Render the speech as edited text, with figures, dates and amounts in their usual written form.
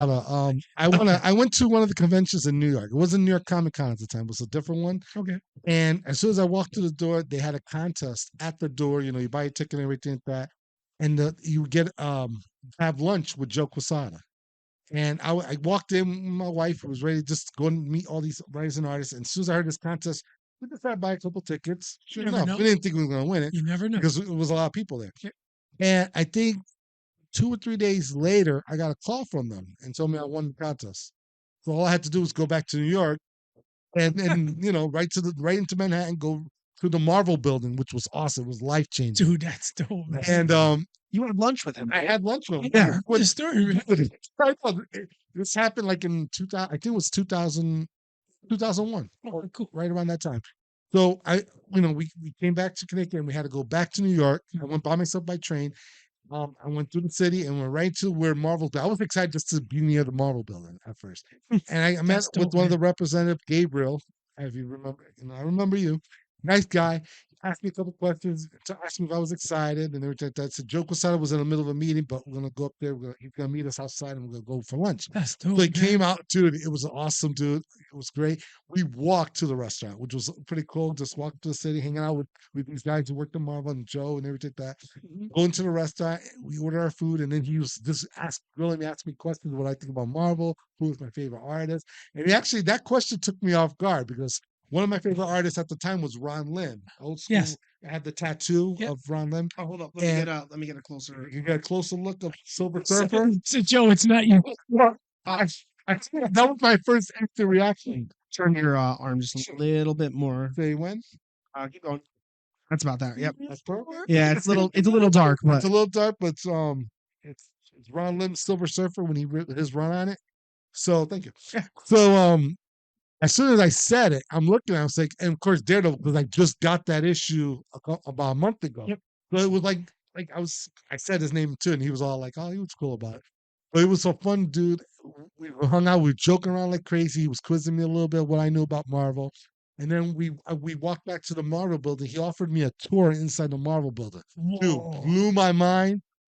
I went to one of the conventions in New York. It wasn't New York Comic Con at the time. It was a different one. Okay. And as soon as I walked through the door, they had a contest at the door. You buy a ticket and everything like that, and you get have lunch with Joe Quesada. And I walked in with my wife, who was ready to just go and meet all these writers and artists. And as soon as I heard this contest, we decided to buy a couple tickets. Sure You never enough, know. we didn't think we were going to win it You never know. because it was a lot of people there. Yeah. And I think 2 or 3 days later, I got a call from them and told me I won the contest. So all I had to do was go back to New York and right into Manhattan, go to the Marvel building, which was awesome. It was life changing. Dude, that's dope. Man. And You had lunch with him. I had lunch with him. Yeah, what a story. This happened like in 2000. I think it was 2001. Oh, cool. Right around that time. So we came back to Connecticut and we had to go back to New York. I went by myself by train. I went through the city and went right to where Marvel. I was excited just to be near the Marvel building at first, and I met with one of the representatives, Gabriel. If you remember, I remember you. Nice guy. Asked me a couple questions to ask me if I was excited and everything like that. So Joe Quesada was in the middle of a meeting, but we're gonna go up there. He's gonna meet us outside, and we're gonna go for lunch. That's dope. So he came out, dude. It was awesome, dude. It was great. We walked to the restaurant, which was pretty cool. Just walked to the city, hanging out with these guys who worked at Marvel and Joe and everything like that. Going to the restaurant, we ordered our food, and then he was just grilling me, asking me questions what I think about Marvel, who was my favorite artist, and that question took me off guard because one of my favorite artists at the time was Ron Lim, old school. Yes. I had the tattoo of Ron Lim. Oh, hold up. Let me get a closer. You got a closer look of Silver Surfer. So Joe, it's not you. I that was my first instant reaction. Turn your arm just a little bit more. Say when? Keep going. That's about that. Yep. That's perfect. Yeah, it's a little dark, but it's a little dark, but it's Ron Lim's Silver Surfer when he his run on it. So thank you. Yeah. So as soon as I said it, I'm looking. I was like, and of course Daredevil, because I just got that issue about a month ago. Yep. So it was like I said his name too, and he was all like, "Oh, he was cool about it." But it was so fun, dude. We hung out, we were joking around like crazy. He was quizzing me a little bit what I knew about Marvel. And then we walked back to the Marvel building. He offered me a tour inside the Marvel building. Whoa. Dude, blew my mind.